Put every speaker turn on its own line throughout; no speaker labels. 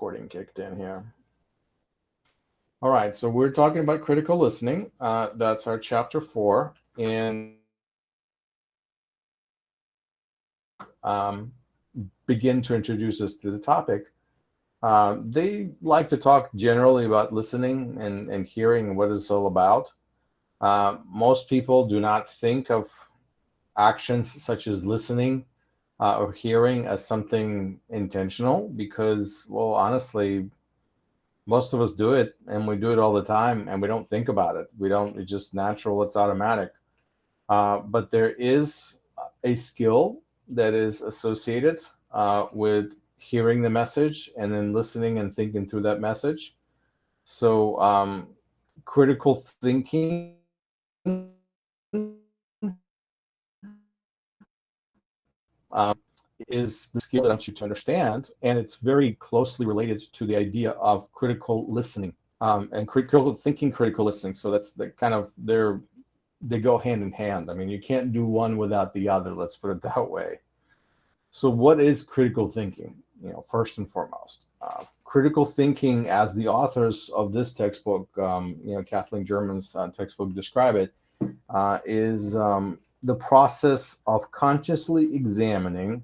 recording kicked in here. All right, so we're talking about critical listening. That's our chapter 4, and begin to introduce us to the topic. They like to talk generally about listening and hearing, what it's all about. Most people do not think of actions such as listening or hearing as something intentional because, well, honestly, most of us do it and we do it all the time and we don't think about it. We don't, it's just natural, it's automatic. But there is a skill that is associated with hearing the message and then listening and thinking through that message. So critical thinking is the skill that I want you to understand, and it's very closely related to the idea of critical listening and critical thinking, critical listening. So that's the kind of they go hand in hand. I mean, you can't do one without the other. Let's put it that way. So, what is critical thinking? First and foremost, critical thinking, as the authors of this textbook, Kathleen German's textbook, describe it, is the process of consciously examining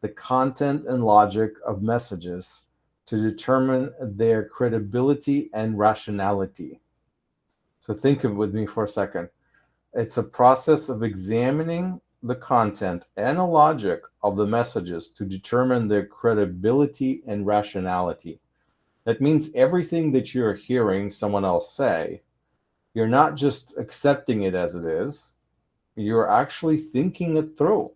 the content and logic of messages to determine their credibility and rationality. So think of it with me for a second. It's a process of examining the content and the logic of the messages to determine their credibility and rationality. That means everything that you're hearing someone else say, you're not just accepting it as it is, you're actually thinking it through.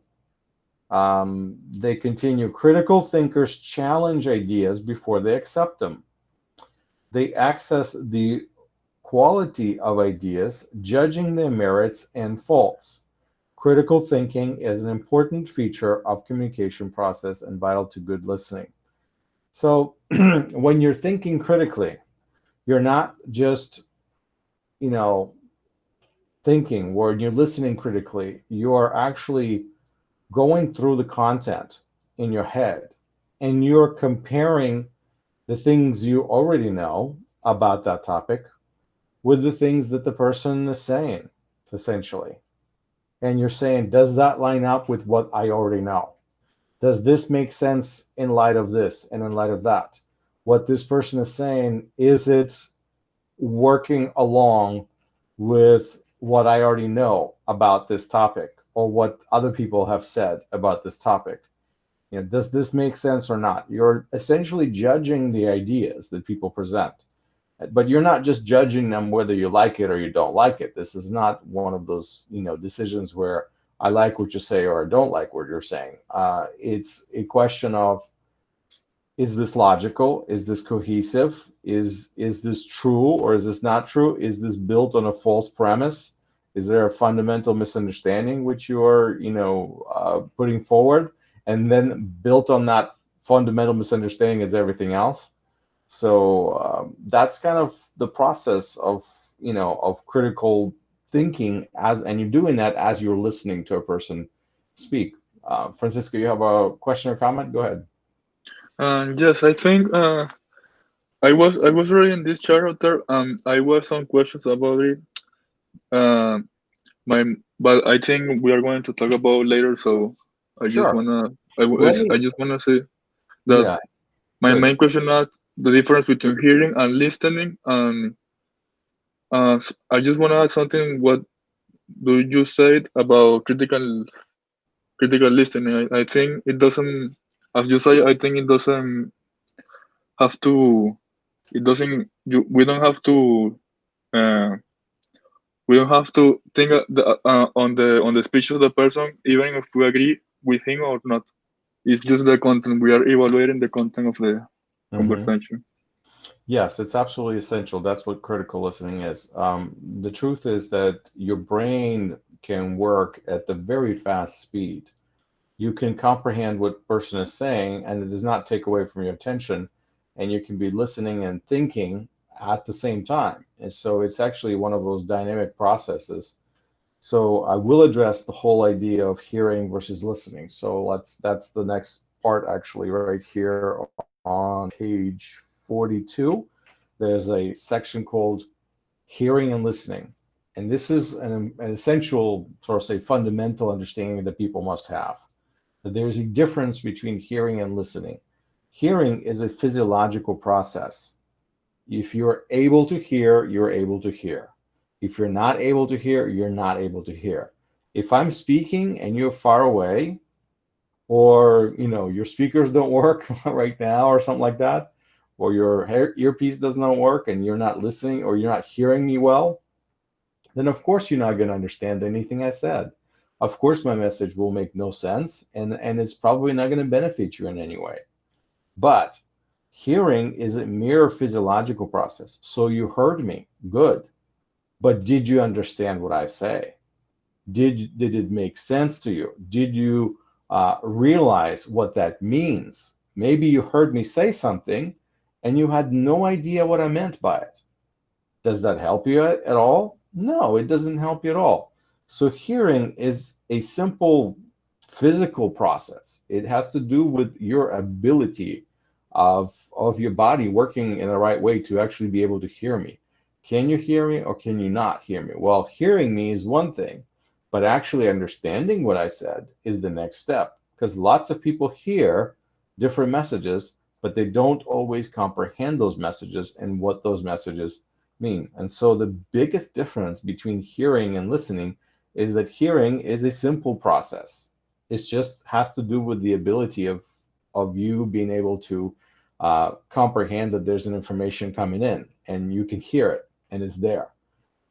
They continue, critical thinkers challenge ideas before they accept them. They access the quality of ideas, judging their merits and faults. Critical thinking is an important feature of communication process and vital to good listening. So when you're thinking critically, you're not just, thinking. When you're listening critically, you're actually going through the content in your head and you're comparing the things you already know about that topic with the things that the person is saying, essentially. And you're saying, does that line up with what I already know? Does this make sense in light of this and in light of that? What this person is saying, is it working along with what I already know about this topic or what other people have said about this topic? Does this make sense or not? You're essentially judging the ideas that people present. But you're not just judging them whether you like it or you don't like it. This is not one of those, decisions where I like what you say or I don't like what you're saying. It's a question of, is this logical? Is this cohesive? Is this true or is this not true? Is this built on a false premise? Is there a fundamental misunderstanding which you are, putting forward? And then built on that fundamental misunderstanding is everything else. So that's kind of the process of critical thinking and you're doing that as you're listening to a person speak. Francisco, you have a question or comment? Go ahead.
Yes, I think I was reading this chapter. I was some questions about it. Uh, my but I think we are going to talk about later. So I just
Sure.
wanna
Let me,
I just wanna say that
yeah,
my
good.
main question is the difference between hearing and listening. And I just wanna add something. What do you say about critical listening? I think it doesn't, as you say, I think it doesn't have to. It doesn't. We don't have to. Uh, we don't have to think on the speech of the person, even if we agree with him or not. It's just the content. We are evaluating the content of the
Hmm.
conversation.
Yes, it's absolutely essential. That's what critical listening is. The truth is that your brain can work at the very fast speed. You can comprehend what a person is saying, and it does not take away from your attention, and you can be listening and thinking at the same time. And so it's actually one of those dynamic processes. So I will address the whole idea of hearing versus listening. So that's the next part actually right here on page 42. There's a section called hearing and listening. And this is an essential, sort of say, fundamental understanding that people must have. That there's a difference between hearing and listening. Hearing is a physiological process. If you're able to hear, you're able to hear. If you're not able to hear, you're not able to hear. If I'm speaking and you're far away, or your speakers don't work right now or something like that, or your earpiece does not work and you're not listening or you're not hearing me well, then of course you're not going to understand anything I said. Of course my message will make no sense, and it's probably not going to benefit you in any way. But hearing is a mere physiological process. So you heard me, good. But did you understand what I say? Did it make sense to you? Did you realize what that means? Maybe you heard me say something and you had no idea what I meant by it. Does that help you at all? No, it doesn't help you at all. So hearing is a simple physical process. It has to do with your ability of your body working in the right way to actually be able to hear me. Can you hear me or can you not hear me? Well, hearing me is one thing, but actually understanding what I said is the next step, because lots of people hear different messages, but they don't always comprehend those messages and what those messages mean. And so the biggest difference between hearing and listening is that hearing is a simple process. It just has to do with the ability of you being able to comprehend that there's an information coming in and you can hear it and it's there.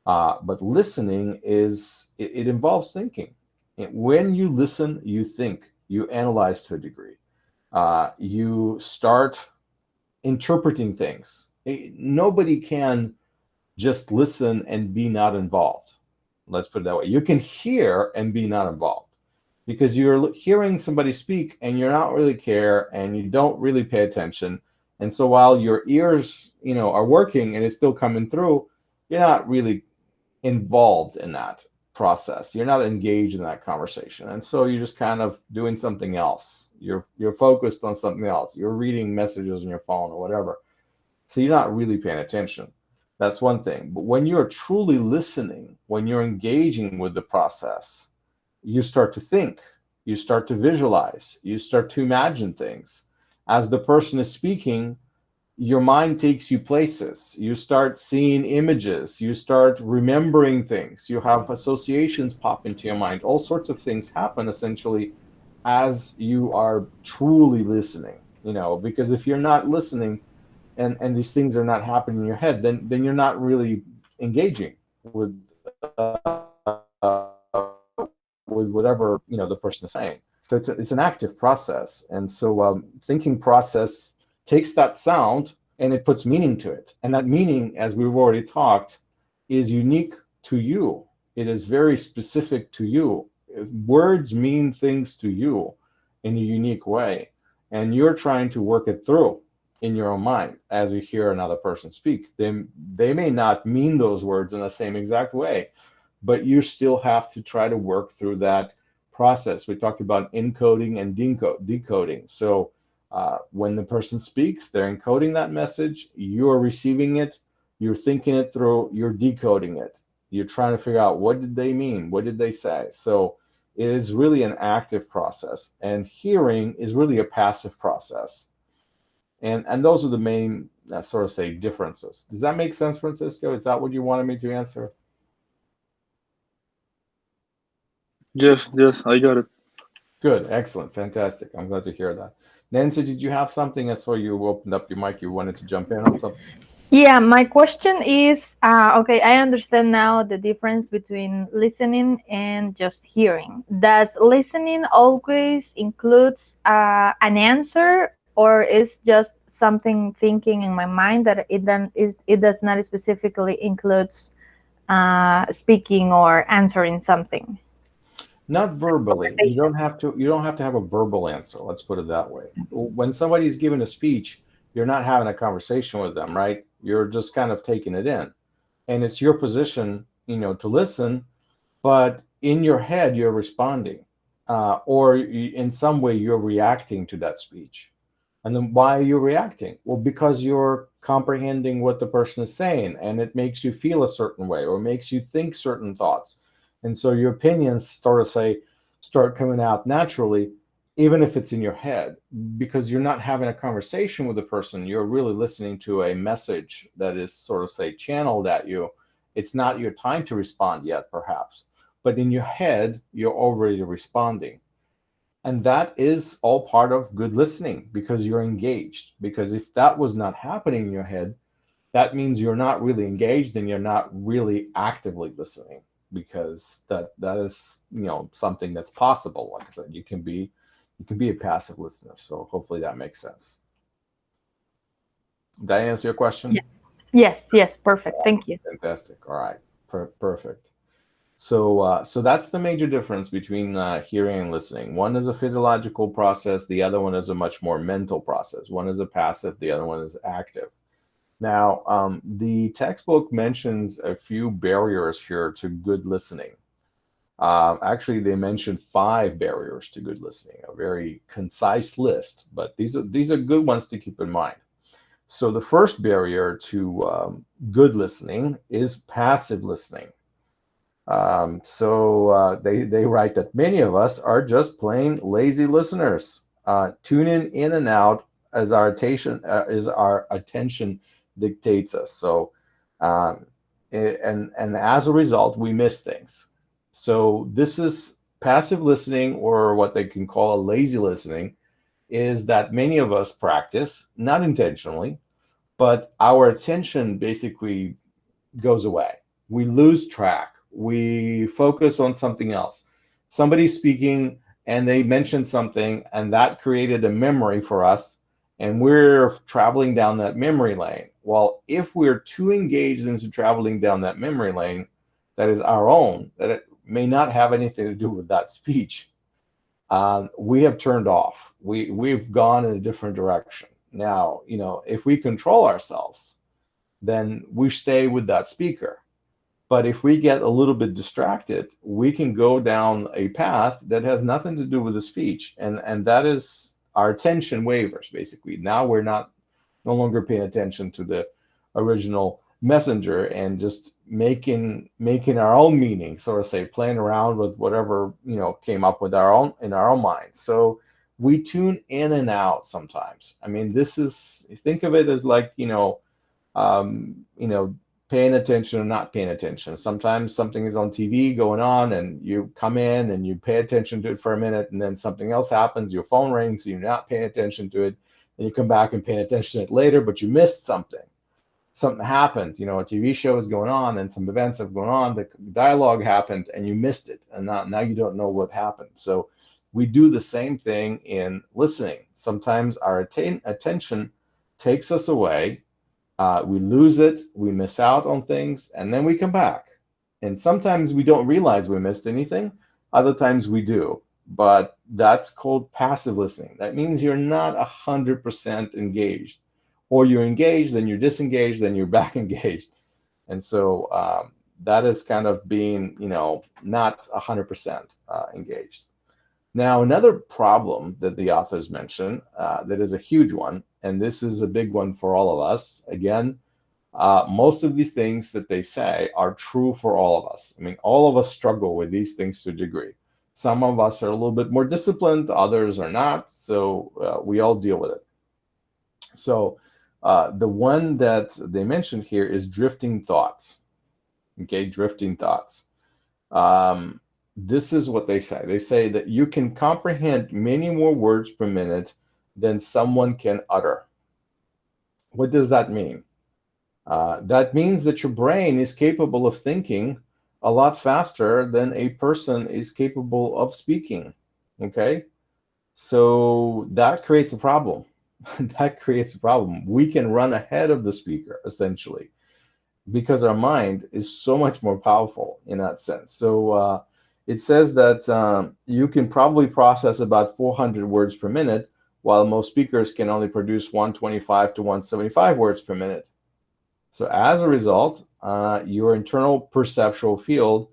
But listening it involves thinking. And when you listen, you think, you analyze to a degree. You start interpreting things. Nobody can just listen and be not involved. Let's put it that way. You can hear and be not involved, because you're hearing somebody speak and you're not really care and you don't really pay attention. And so while your ears, are working and it's still coming through, you're not really involved in that process. You're not engaged in that conversation. And so you're just kind of doing something else. You're focused on something else. You're reading messages on your phone or whatever. So you're not really paying attention. That's one thing. But when you're truly listening, when you're engaging with the process, you start to think, you start to visualize, you start to imagine things. As the person is speaking, your mind takes you places. You start seeing images, you start remembering things, you have associations pop into your mind. All sorts of things happen essentially as you are truly listening, because if you're not listening and these things are not happening in your head, then you're not really engaging with whatever the person is saying. So it's an active process, and so thinking process takes that sound and it puts meaning to it, and that meaning, as we've already talked, is unique to you. It is very specific to you. Words mean things to you in a unique way, and you're trying to work it through in your own mind as you hear another person speak. They may not mean those words in the same exact way, but you still have to try to work through that process. We talked about encoding and decoding. So when the person speaks, they're encoding that message, you're receiving it, you're thinking it through, you're decoding it. You're trying to figure out, what did they mean? What did they say? So it is really an active process, and hearing is really a passive process. And those are the main, sort of say, differences. Does that make sense, Francisco? Is that what you wanted me to answer?
Yes, I got it.
Good, excellent, fantastic. I'm glad to hear that. Nancy, did you have something? I saw you opened up your mic. You wanted to jump in on something.
Yeah, my question is, okay, I understand now the difference between listening and just hearing. Does listening always includes an answer, or is just something thinking in my mind that it does not specifically includes speaking or answering something?
Not verbally. You don't have to have a verbal answer. Let's put it that way. When somebody's giving a speech, you're not having a conversation with them, right? You're just kind of taking it in. And it's your position, to listen, but in your head, you're responding. or in some way you're reacting to that speech. And then why are you reacting? Well, because you're comprehending what the person is saying, and it makes you feel a certain way or makes you think certain thoughts. And so your opinions start coming out naturally, even if it's in your head, because you're not having a conversation with the person. You're really listening to a message that is sort of channeled at you. It's not your time to respond yet, perhaps, but in your head, you're already responding. And that is all part of good listening, because you're engaged. Because if that was not happening in your head, that means you're not really engaged and you're not really actively listening, because that is, something that's possible. Like I said, you can be a passive listener. So hopefully that makes sense. Did I answer your question?
Yes. Perfect. Thank you.
Fantastic. All right. Perfect. So that's the major difference between hearing and listening. One is a physiological process. The other one is a much more mental process. One is a passive. The other one is active. Now, the textbook mentions a few barriers here to good listening. Actually, they mentioned 5 barriers to good listening, a very concise list, but these are good ones to keep in mind. So the first barrier to good listening is passive listening. They write that many of us are just plain lazy listeners, tuning in and out as our attention dictates us. So, and as a result, we miss things. So this is passive listening, or what they can call a lazy listening, is that many of us practice, not intentionally, but our attention basically goes away. We lose track. We focus on something else. Somebody's speaking and they mentioned something, and that created a memory for us, and we're traveling down that memory lane. Well, if we're too engaged into traveling down that memory lane that is our own, that it may not have anything to do with that speech, we have turned off. We've gone in a different direction. Now, if we control ourselves, then we stay with that speaker. But if we get a little bit distracted, we can go down a path that has nothing to do with the speech. And that is our attention wavers, basically. Now we're no longer paying attention to the original messenger and just making our own meaning, sort of playing around with whatever, came up with in our own minds. So we tune in and out sometimes. I mean, think of it as like, paying attention or not paying attention. Sometimes something is on TV going on and you come in and you pay attention to it for a minute, and then something else happens, your phone rings, you're not paying attention to it, and you come back and pay attention to it later, but you missed something. Something happened, a TV show is going on and some events have gone on, the dialogue happened and you missed it, and now you don't know what happened. So we do the same thing in listening. Sometimes our attention takes us away. We lose it, we miss out on things, and then we come back. And sometimes we don't realize we missed anything. Other times we do. But that's called passive listening. That means you're not 100% engaged. Or you're engaged, then you're disengaged, then you're back engaged. And so that is kind of being, not 100% engaged. Now, another problem that the authors mention that is a huge one, and this is a big one for all of us. Again, most of these things that they say are true for all of us. I mean, all of us struggle with these things to a degree. Some of us are a little bit more disciplined, others are not. So we all deal with it. So the one that they mentioned here is drifting thoughts. Okay, drifting thoughts. This is what they say. They say that you can comprehend many more words per minute than someone can utter. What does that mean? That means that your brain is capable of thinking a lot faster than a person is capable of speaking. Okay? So that creates a problem. That creates a problem. We can run ahead of the speaker, essentially, because our mind is so much more powerful in that sense. So it says that you can probably process about 400 words per minute, while most speakers can only produce 125 to 175 words per minute. So as a result, your internal perceptual field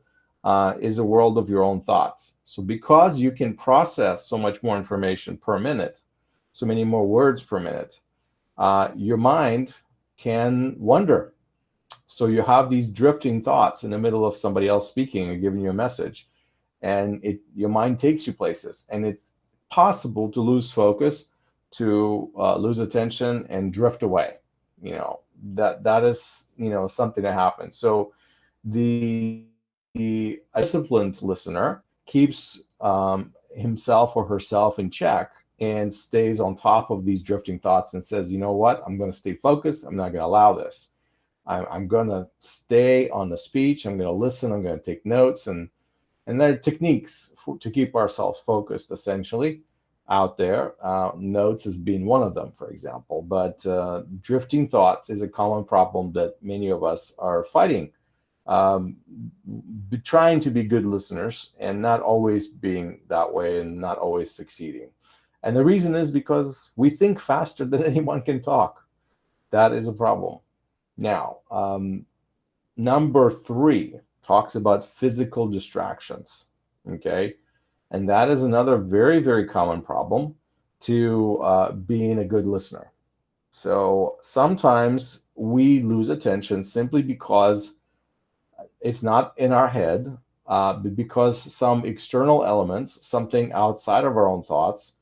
is a world of your own thoughts. So because you can process so much more information per minute, so many more words per minute, your mind can wander. So you have these drifting thoughts in the middle of somebody else speaking and giving you a message, and your mind takes you places, and it's possible to lose focus, to lose attention, and drift away. That is something that happens. So the disciplined listener keeps himself or herself in check and stays on top of these drifting thoughts and says, you know what, I'm going to stay focused. I'm not going to allow this. I'm going to stay on the speech. I'm going to listen. I'm going to take notes. And there are techniques to keep ourselves focused, essentially, out there. Notes has been one of them, for example. But drifting thoughts is a common problem that many of us are fighting. Trying to be good listeners and not always being that way and not always succeeding. And the reason is because we think faster than anyone can talk. That is a problem. Now, number 3 talks about physical distractions, okay? And that is another very, very common problem to being a good listener. So sometimes we lose attention simply because it's not in our head, but because some external elements, something outside of our own thoughts,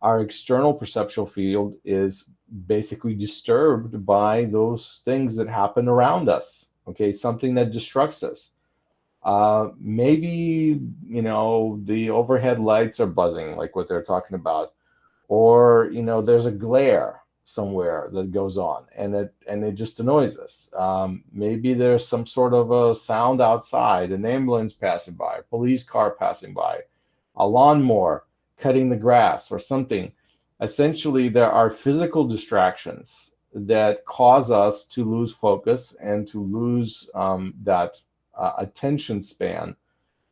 our external perceptual field is basically disturbed by those things that happen around us. Okay, something that distracts us. Maybe, the overhead lights are buzzing, like what they're talking about, or, there's a glare somewhere that goes on and it just annoys us. Maybe there's some sort of a sound outside, an ambulance passing by, a police car passing by, a lawnmower cutting the grass or something. Essentially, there are physical distractions that cause us to lose focus and to lose that attention span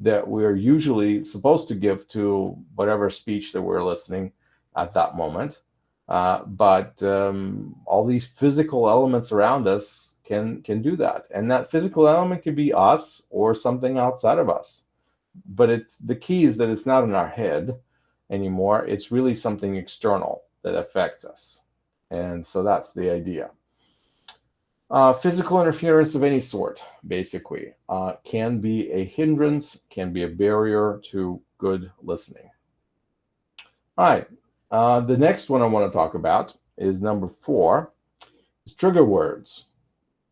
that we're usually supposed to give to whatever speech that we're listening at that moment. But all these physical elements around us can do that. And that physical element could be us or something outside of us. But the key is that it's not in our head anymore. It's really something external that affects us. And so that's the idea. Physical interference of any sort, basically, can be a hindrance, can be a barrier to good listening. All right. The next one I want to talk about is number 4, is trigger words.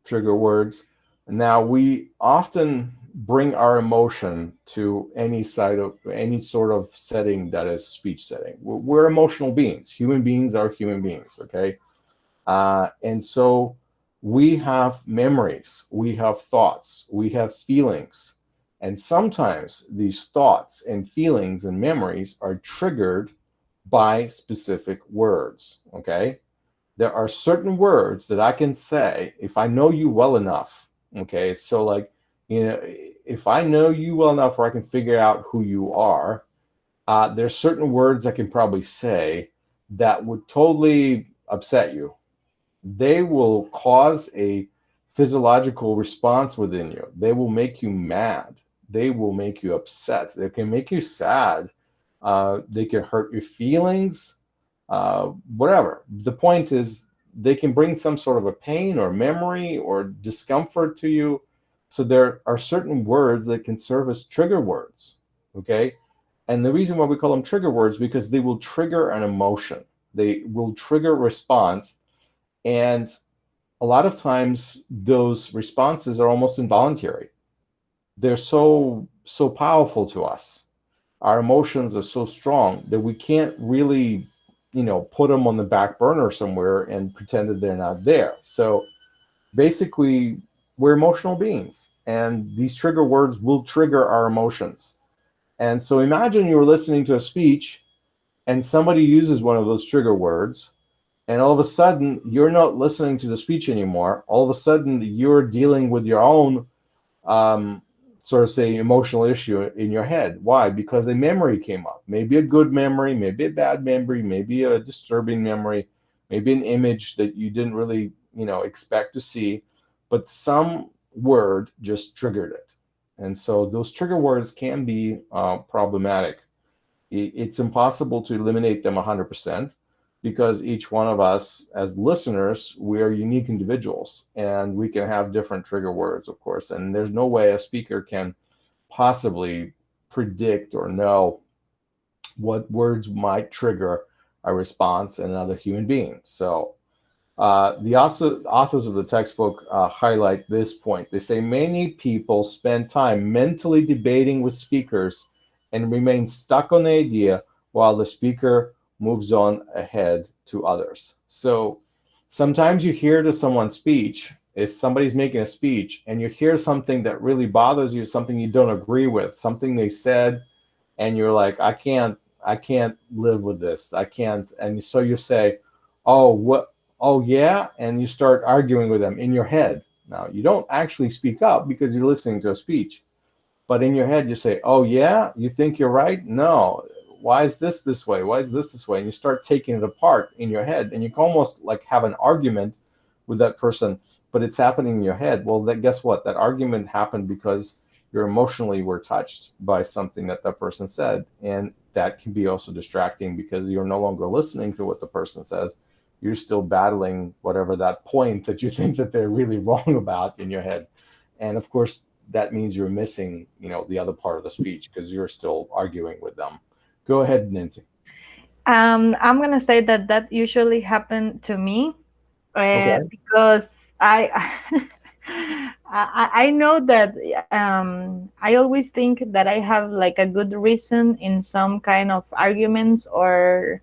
Trigger words. Now, we often bring our emotion to any sort of setting that is speech setting. We're emotional beings. Human beings are human beings, okay? And so we have memories, we have thoughts, we have feelings. And sometimes these thoughts and feelings and memories are triggered by specific words, okay? There are certain words that I can say if I know you well enough, okay? So like, if I know you well enough where I can figure out who you are, there's certain words I can probably say that would totally upset you. They will cause a physiological response within you. They will make you mad. They will make you upset. They can make you sad. They can hurt your feelings, whatever. The point is they can bring some sort of a pain or memory or discomfort to you. So there are certain words that can serve as trigger words, okay? And the reason why we call them trigger words is because they will trigger an emotion. They will trigger a response. And a lot of times those responses are almost involuntary. They're so powerful to us. Our emotions are so strong that we can't really, put them on the back burner somewhere and pretend that they're not there. So basically, we're emotional beings, and these trigger words will trigger our emotions. And so imagine you're listening to a speech and somebody uses one of those trigger words, and all of a sudden you're not listening to the speech anymore. All of a sudden you're dealing with your own sort of say emotional issue in your head. Why? Because a memory came up. Maybe a good memory, maybe a bad memory, maybe a disturbing memory, maybe an image that you didn't really expect to see, but some word just triggered it. And so those trigger words can be problematic. It's impossible to eliminate them 100% because each one of us as listeners, we are unique individuals and we can have different trigger words, of course. And there's no way a speaker can possibly predict or know what words might trigger a response in another human being. So the authors of the textbook highlight this point. They say many people spend time mentally debating with speakers and remain stuck on the idea while the speaker moves on ahead to others. So sometimes you hear to someone's speech, if somebody's making a speech and you hear something that really bothers you, something you don't agree with, something they said, and you're like, I can't live with this. I can't. And so you say, oh, what? Oh, yeah. And you start arguing with them in your head. Now, you don't actually speak up because you're listening to a speech. But in your head, you say, oh, yeah, you think you're right? No. Why is this way? Why is this way? And you start taking it apart in your head. And you can almost like have an argument with that person, but it's happening in your head. Well, then guess what? That argument happened because you emotionally were touched by something that person said. And that can be also distracting because you're no longer listening to what the person says. You're still battling whatever that point that you think that they're really wrong about in your head. And of course, that means you're missing, the other part of the speech because you're still arguing with them. Go ahead, Nancy.
I'm going to say that usually happened to me
Okay.
because I know that I always think that I have like a good reason in some kind of arguments or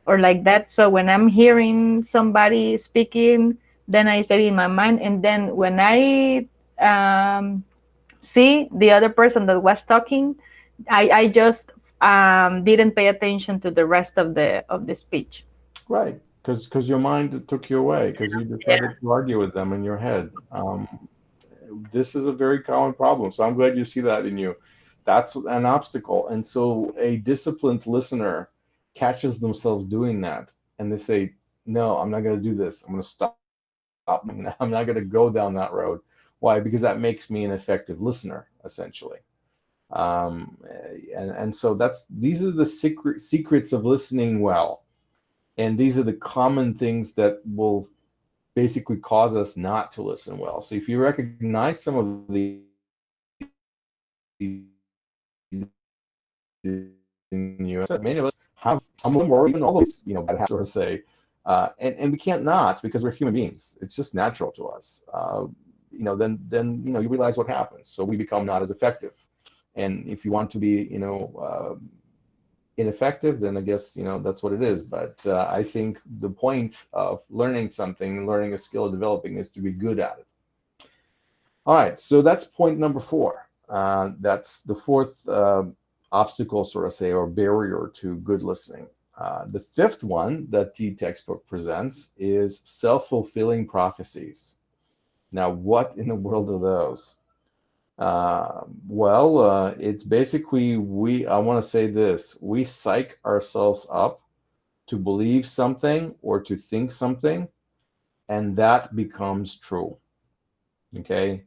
like that. So when I'm hearing somebody speaking, then I say in my mind, and then when I see the other person that was talking, I just didn't pay attention to the rest of the speech.
Right. Because your mind took you away because you decided to argue with them in your head. This is a very common problem. So I'm glad you see that in you. That's an obstacle. And so a disciplined listener catches themselves doing that. And they say, no, I'm not going to do this. I'm going to stop. I'm not going to go down that road. Why? Because that makes me an effective listener, essentially. And so these are the secrets of listening well. And these are the common things that will basically cause us not to listen well. So if you recognize some of these in you, many of us have some of them or even all those, bad habits, sort of say, and we can't not because we're human beings. It's just natural to us. Then you realize what happens. So we become not as effective. And if you want to be, ineffective, then I guess, that's what it is. But I think the point of learning something, learning a skill, developing is to be good at it. All right, so that's point number 4. That's the fourth obstacle, sort of say, or barrier to good listening. The fifth one that the textbook presents is self-fulfilling prophecies. Now, what in the world are those? It's basically I want to say this, we psych ourselves up to believe something or to think something, and that becomes true. Okay?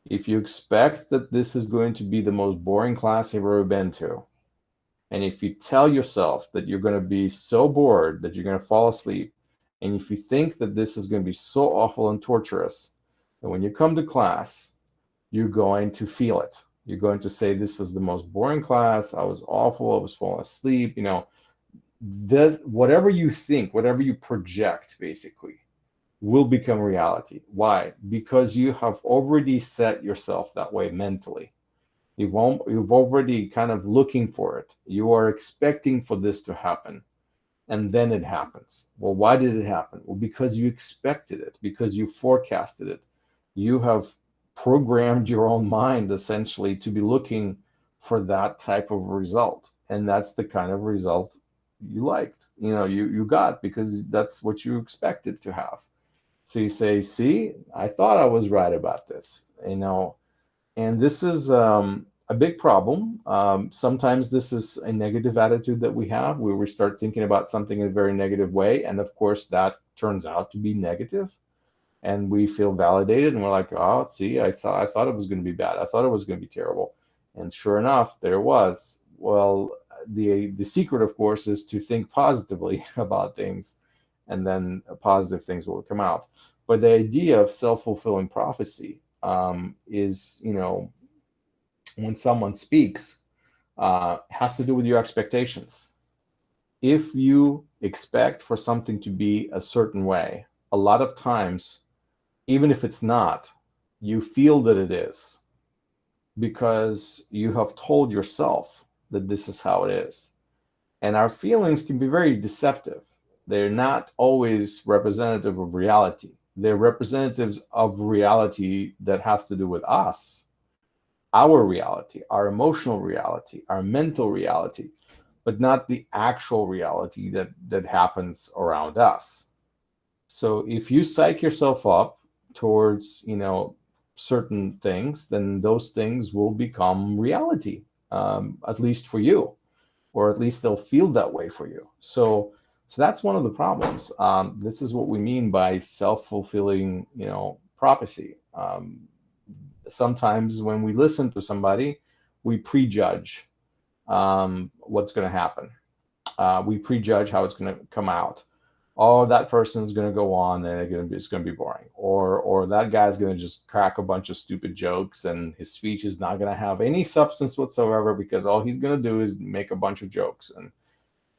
If you expect that this is going to be the most boring class you've ever been to, and if you tell yourself that you're going to be so bored that you're going to fall asleep, and if you think that this is going to be so awful and torturous, then when you come to class, you're going to feel it. You're going to say, this was the most boring class. I was awful. I was falling asleep. Whatever you think, whatever you project, basically, will become reality. Why? Because you have already set yourself that way mentally. You've already kind of looking for it. You are expecting for this to happen. And then it happens. Well, why did it happen? Well, because you expected it, because you forecasted it. You have programmed your own mind essentially to be looking for that type of result. And that's the kind of result you liked, you got, because that's what you expected to have. So you say, see, I thought I was right about this, and this is a big problem. Sometimes this is a negative attitude that we have where we start thinking about something in a very negative way. And of course, that turns out to be negative. and we feel validated, and we're like, oh, see, I thought it was going to be bad. I thought it was going to be terrible. And sure enough, there it was. Well, the secret, of course, is to think positively about things, and then positive things will come out. But the idea of self-fulfilling prophecy is, when someone speaks, has to do with your expectations. If you expect for something to be a certain way, a lot of times, even if it's not, you feel that it is, because you have told yourself that this is how it is. And our feelings can be very deceptive. They're not always representative of reality. They're representatives of reality that has to do with us, our reality, our emotional reality, our mental reality, but not the actual reality that happens around us. So if you psych yourself up towards, certain things, then those things will become reality, at least for you, or at least they'll feel that way for you. So that's one of the problems. This is what we mean by self-fulfilling, prophecy. Sometimes when we listen to somebody, we prejudge what's going to happen. We prejudge how it's going to come out. Oh, that person's going to go on and it's going to be boring. Or that guy's going to just crack a bunch of stupid jokes and his speech is not going to have any substance whatsoever, because all he's going to do is make a bunch of jokes. And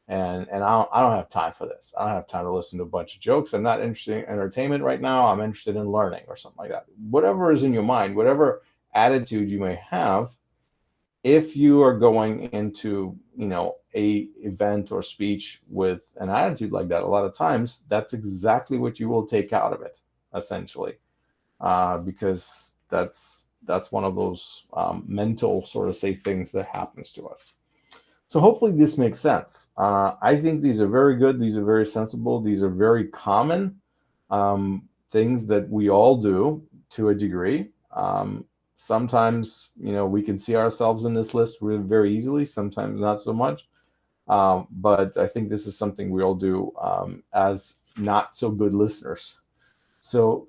I don't have time for this. I don't have time to listen to a bunch of jokes. I'm not interested in entertainment right now. I'm interested in learning, or something like that. Whatever is in your mind, whatever attitude you may have, if you are going into, a event or speech with an attitude like that, a lot of times that's exactly what you will take out of it, essentially, because that's one of those mental sort of things that happens to us. So hopefully this makes sense. I think these are very good. These are very sensible. These are very common things that we all do to a degree. Sometimes, we can see ourselves in this list very easily, sometimes not so much. But I think this is something we all do as not so good listeners. So,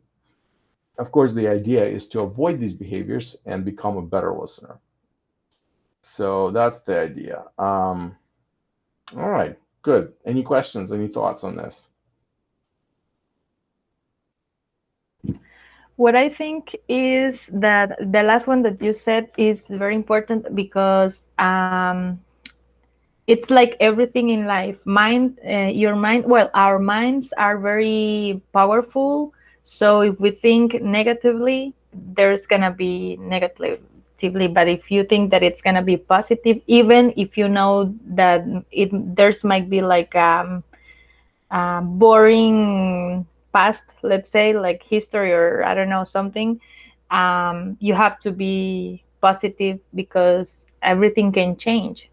of course, the idea is to avoid these behaviors and become a better listener. So that's the idea. All right, good. Any questions, any thoughts on this?
What I think is that the last one that you said is very important, because it's like everything in life. Our minds are very powerful. So if we think negatively, there's gonna be negatively. But if you think that it's gonna be positive, even if you know that there's might be like boring past, let's say, like history, or I don't know, something, you have to be positive, because everything can change.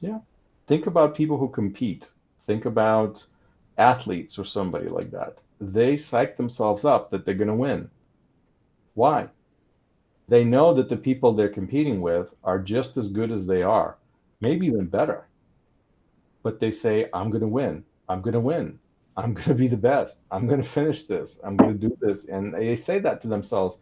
Yeah. Think about people who compete. Think about athletes or somebody like that. They psych themselves up that they're going to win. Why? They know that the people they're competing with are just as good as they are, maybe even better. But they say, I'm going to win. I'm going to win. I'm going to be the best. I'm going to finish this. I'm going to do this. And they say that to themselves.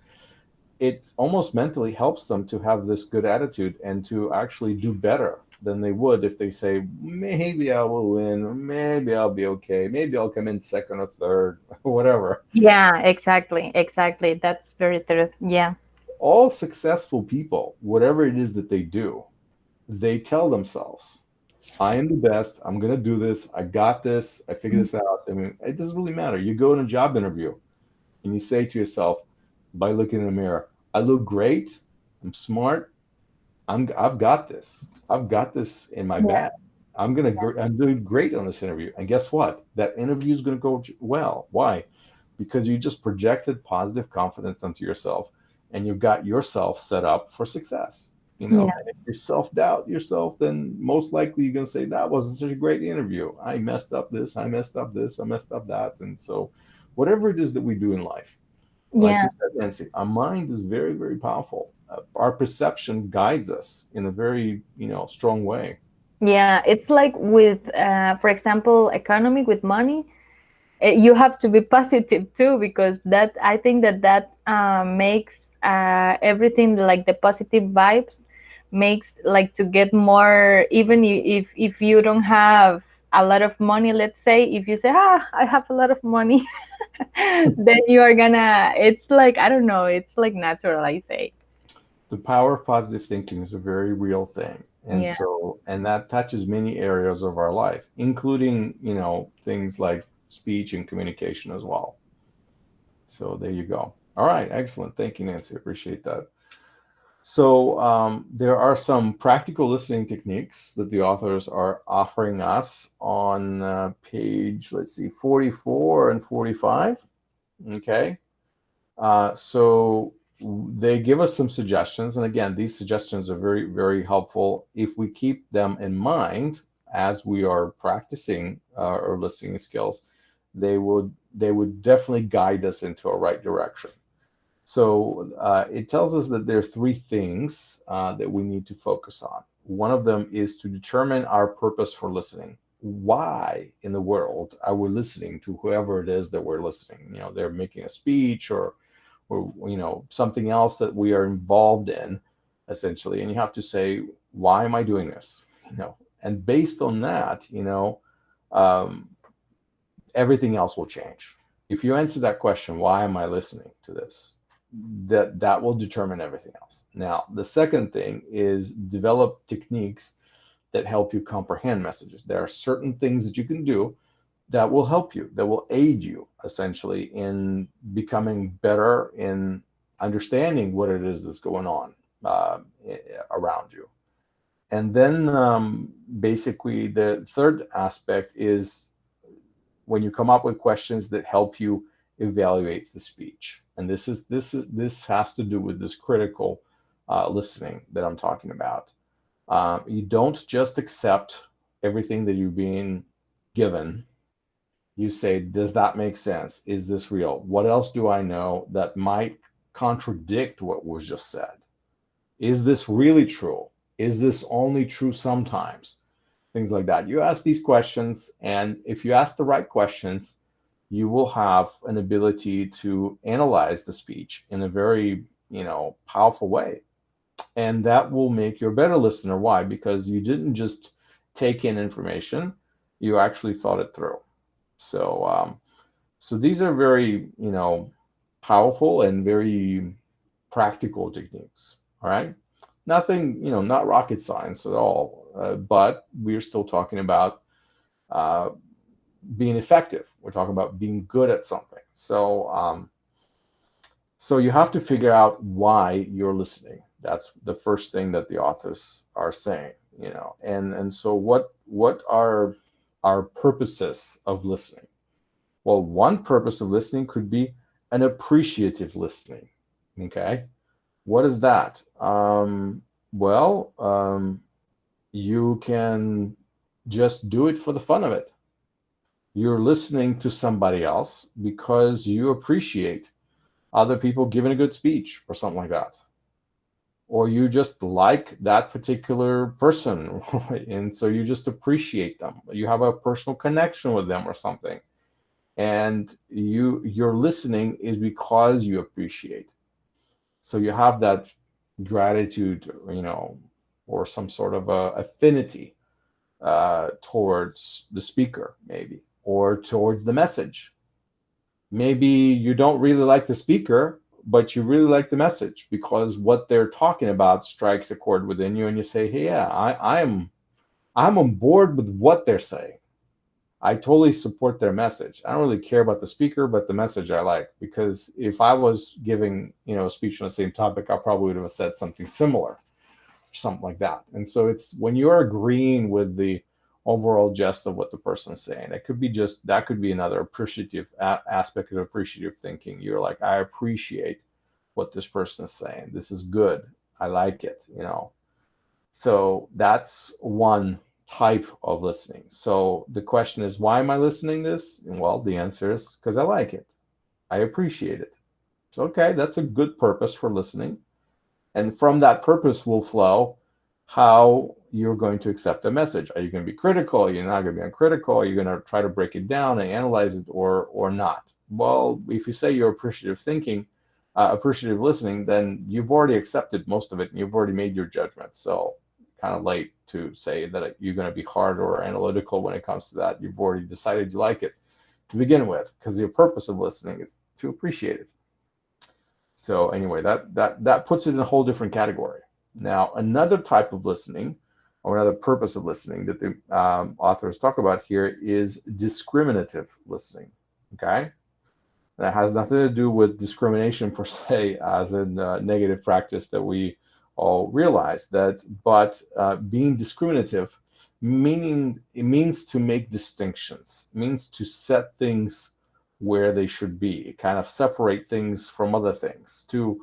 It almost mentally helps them to have this good attitude and to actually do better than they would if they say, maybe I will win, or maybe I'll be okay, maybe I'll come in second or third, or whatever.
Yeah, exactly. That's very true. Yeah.
All successful people, whatever it is that they do, they tell themselves, I am the best. I'm going to do this. I got this. I figured this out. I mean, it doesn't really matter. You go in a job interview and you say to yourself, by looking in the mirror, I look great. I'm smart. I've got this. I've got this in my bag. I'm doing great on this interview. And guess what? That interview is going to go well. Why? Because you just projected positive confidence onto yourself, and you've got yourself set up for success. And if you self-doubt yourself, then most likely you're going to say, that wasn't such a great interview. I messed up this. I messed up this. I messed up that. And so whatever it is that we do in life, like you said, Nancy, our mind is very, very powerful. Our perception guides us in a very, strong way.
Yeah, it's like with, for example, economy, with money. you have to be positive too, because that, I think that makes everything, like the positive vibes, makes like to get more, even if you don't have a lot of money, let's say, if you say, I have a lot of money, then you are gonna, it's like, I don't know, it's like natural, I say.
The power of positive thinking is a very real thing. And
Yeah.
so, and that touches many areas of our life, including, things like speech and communication as well. So there you go. All right, excellent. Thank you, Nancy. Appreciate that. So there are some practical listening techniques that the authors are offering us on page, let's see, 44 and 45. Okay. So they give us some suggestions. And again, these suggestions are very, very helpful if we keep them in mind as we are practicing our listening skills. They would definitely guide us into a right direction. So it tells us that there are three things that we need to focus on. One of them is to determine our purpose for listening. Why in the world are we listening to whoever it is that we're listening? They're making a speech or something else that we are involved in, essentially. And you have to say, why am I doing this? And based on that, um, everything else will change. If you answer that question, why am I listening to this? That will determine everything else. Now, the second thing is develop techniques that help you comprehend messages. There are certain things that you can do that will help you, that will aid you essentially in becoming better in understanding what it is that's going on around you. And then basically the third aspect is when you come up with questions that help you evaluate the speech. And this has to do with this critical listening that I'm talking about. You don't just accept everything that you're being given. You say, does that make sense? Is this real? What else do I know that might contradict what was just said? Is this really true? Is this only true sometimes? Things like that. You ask these questions, and if you ask the right questions, you will have an ability to analyze the speech in a very, powerful way. And that will make you a better listener. Why? Because you didn't just take in information, you actually thought it through. So these are very, powerful and very practical techniques. All right. Nothing, not rocket science at all, but we're still talking about uh, being effective. We're talking about being good at something. So you have to figure out why you're listening. That's the first thing that the authors are saying, and so what are our purposes of listening? Well, one purpose of listening could be an appreciative listening. Okay. What is that? You can just do it for the fun of it. You're listening to somebody else because you appreciate other people giving a good speech or something like that. Or you just like that particular person, and so you just appreciate them. You have a personal connection with them or something. And your listening is because you appreciate. So you have that gratitude, or some sort of affinity towards the speaker, maybe, or towards the message. Maybe you don't really like the speaker, but you really like the message because what they're talking about strikes a chord within you, and you say, hey, yeah, I'm on board with what they're saying. I totally support their message. I don't really care about the speaker, but the message I like, because if I was giving, a speech on the same topic, I probably would have said something similar, or something like that. And so it's when you're agreeing with the overall gist of what the person is saying, that could be another appreciative aspect of appreciative thinking. You're like, I appreciate what this person is saying. This is good. I like it, So that's one type of listening. So the question is, why am I listening to this? Well, the answer is because I like it. I appreciate it. So, okay, that's a good purpose for listening. And from that purpose will flow how you're going to accept a message. Are you going to be critical? You're not going to be uncritical? Are you going to try to break it down and analyze it, or not? Well, if you say you're appreciative thinking, appreciative listening, then you've already accepted most of it and you've already made your judgment. So kind of late to say that you're going to be hard or analytical when it comes to that. You've already decided you like it to begin with, because the purpose of listening is to appreciate it. So anyway, that puts it in a whole different category. Now, another type of listening, or another purpose of listening that the authors talk about here, is discriminative listening. Okay, that has nothing to do with discrimination per se as a negative practice that we all realize that, but being discriminative, meaning it means to make distinctions, it means to set things where they should be, kind of separate things from other things, to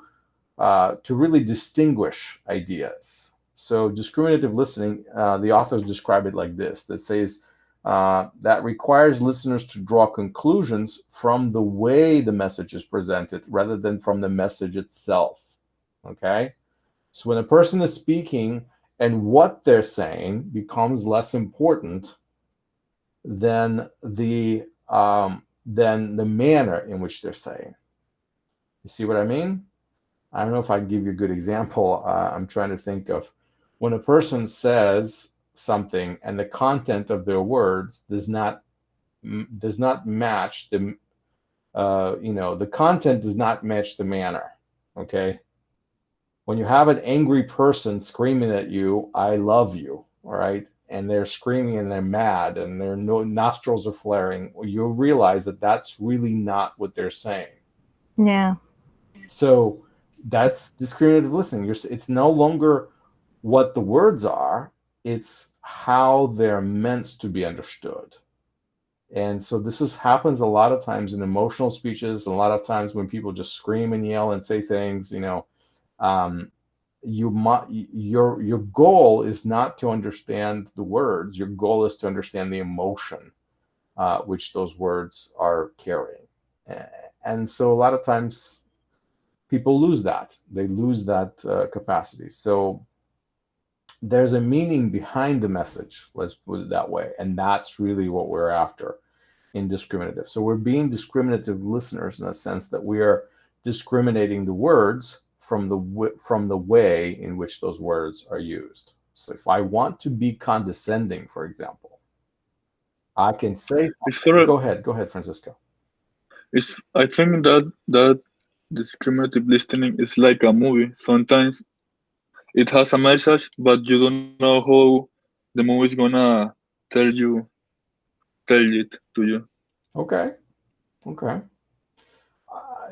really distinguish ideas. So discriminative listening, the authors describe it like this, that says that requires listeners to draw conclusions from the way the message is presented rather than from the message itself. Okay? So when a person is speaking and what they're saying becomes less important than the manner in which they're saying. You see what I mean? I don't know if I can give you a good example. I'm trying to think of when a person says something and the content of their words does not match the the content does not match the manner. Okay, when you have an angry person screaming at you, "I love you," all right, and they're screaming and they're mad and their nostrils are flaring, you realize that that's really not what they're saying.
Yeah.
So that's discriminative listening. It's no longer what the words are, it's how they're meant to be understood. And so this happens a lot of times in emotional speeches, a lot of times when people just scream and yell and say things, your goal is not to understand the words. Your goal is to understand the emotion which those words are carrying. And so a lot of times people lose that. They lose that capacity. So there's a meaning behind the message, let's put it that way. And that's really what we're after in discriminative. So we're being discriminative listeners in a sense that we are discriminating the words from the way in which those words are used. So if I want to be condescending, for example, I can say, go ahead, Francisco.
I think that discriminative listening is like a movie. Sometimes it has a message, but you don't know how the movie is gonna tell it to you.
Okay.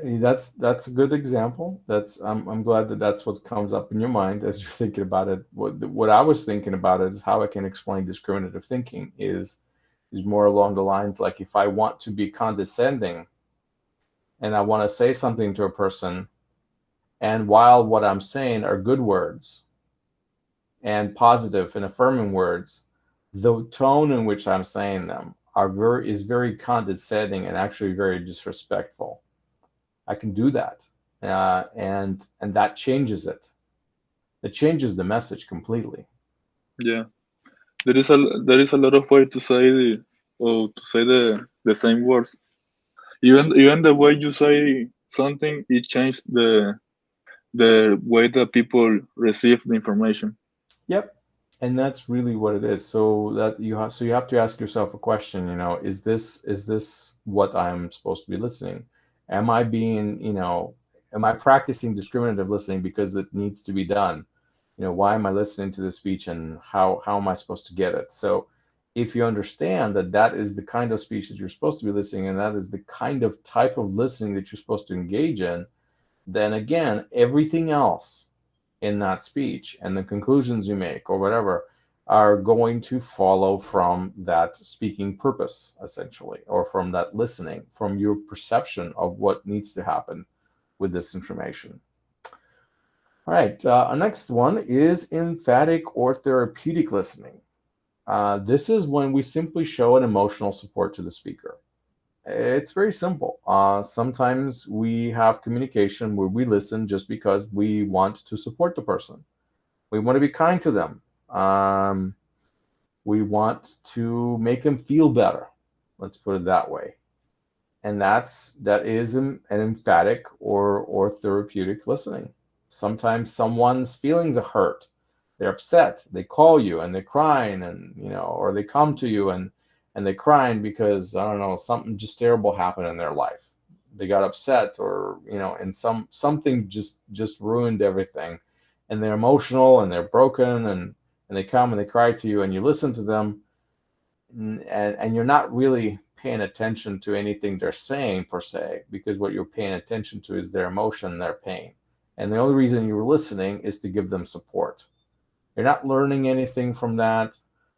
That's a good example. I'm glad that's what comes up in your mind as you're thinking about it. What I was thinking about it is how I can explain discriminative thinking is more along the lines like, if I want to be condescending and I want to say something to a person, and while what I'm saying are good words and positive and affirming words, the tone in which I'm saying them is very condescending and actually very disrespectful. I can do that, and that changes it. It changes the message completely.
Yeah, there is a lot of way to say the same words. Even the way you say something, it changed the way that people receive the information.
Yep, and that's really what it is. So that you have to ask yourself a question. Is this what I'm supposed to be listening? Am I practicing discriminative listening because it needs to be done? Why am I listening to this speech, and how am I supposed to get it? So if you understand that is the kind of speech that you're supposed to be listening, and that is the kind of type of listening that you're supposed to engage in, then again, everything else in that speech and the conclusions you make or whatever are going to follow from that speaking purpose, essentially, or from that listening, from your perception of what needs to happen with this information. All right, our next one is emphatic or therapeutic listening. This is when we simply show an emotional support to the speaker. It's very simple. Sometimes we have communication where we listen just because we want to support the person. We want to be kind to them. We want to make them feel better. Let's put it that way. And that is an emphatic or therapeutic listening. Sometimes someone's feelings are hurt. They're upset. They call you and they're crying, and or they come to you and they're crying because, I don't know, something just terrible happened in their life. They got upset, or and something just ruined everything, and they're emotional and they're broken, and they come and they cry to you, and you listen to them, and you're not really paying attention to anything they're saying per se, because what you're paying attention to is their emotion and their pain. And the only reason you were listening is to give them support. You're not learning anything from that.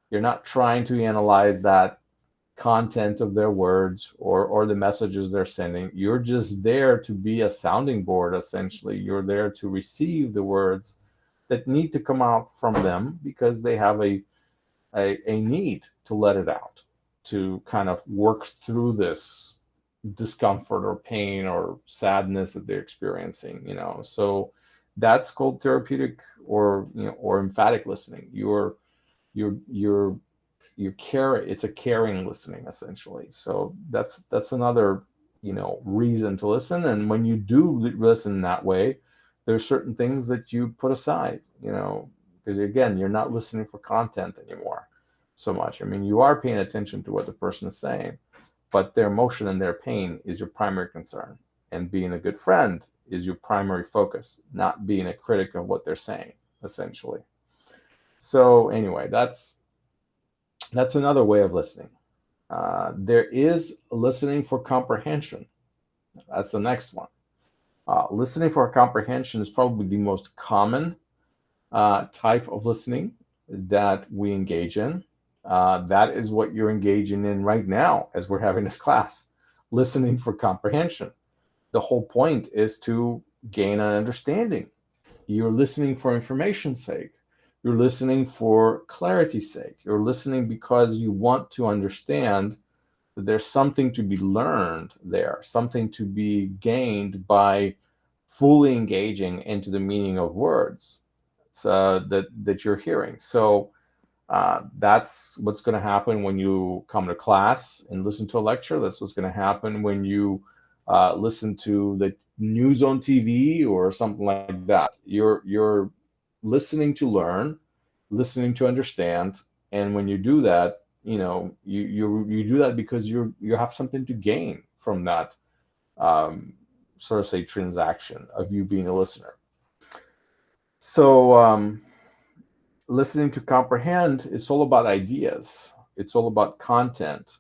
You're not trying to analyze that content of their words or the messages they're sending. You're just there to be a sounding board, essentially. You're there to receive the words that need to come out from them because they have a need to let it out, to kind of work through this discomfort or pain or sadness that they're experiencing. So that's called therapeutic or emphatic listening. You're it's a caring listening, essentially. So that's another reason to listen. And when you do listen that way, there's certain things that you put aside, because again, you're not listening for content anymore so much. I mean, you are paying attention to what the person is saying, but their emotion and their pain is your primary concern. And being a good friend is your primary focus, not being a critic of what they're saying, essentially. So anyway, that's another way of listening. There is listening for comprehension. That's the next one. Listening for comprehension is probably the most common type of listening that we engage in. That is what you're engaging in right now as we're having this class, listening for comprehension. The whole point is to gain an understanding. You're listening for information's sake. You're listening for clarity's sake. You're listening because you want to understand that there's something to be learned there, something to be gained by fully engaging into the meaning of words that you're hearing. So that's what's going to happen when you come to class and listen to a lecture. That's what's going to happen when you listen to the news on TV or something like that. You're listening to learn, listening to understand, and when you do that, you do that because you have something to gain from that sort of say transaction of you being a listener. So listening to comprehend, it's all about ideas. It's all about content,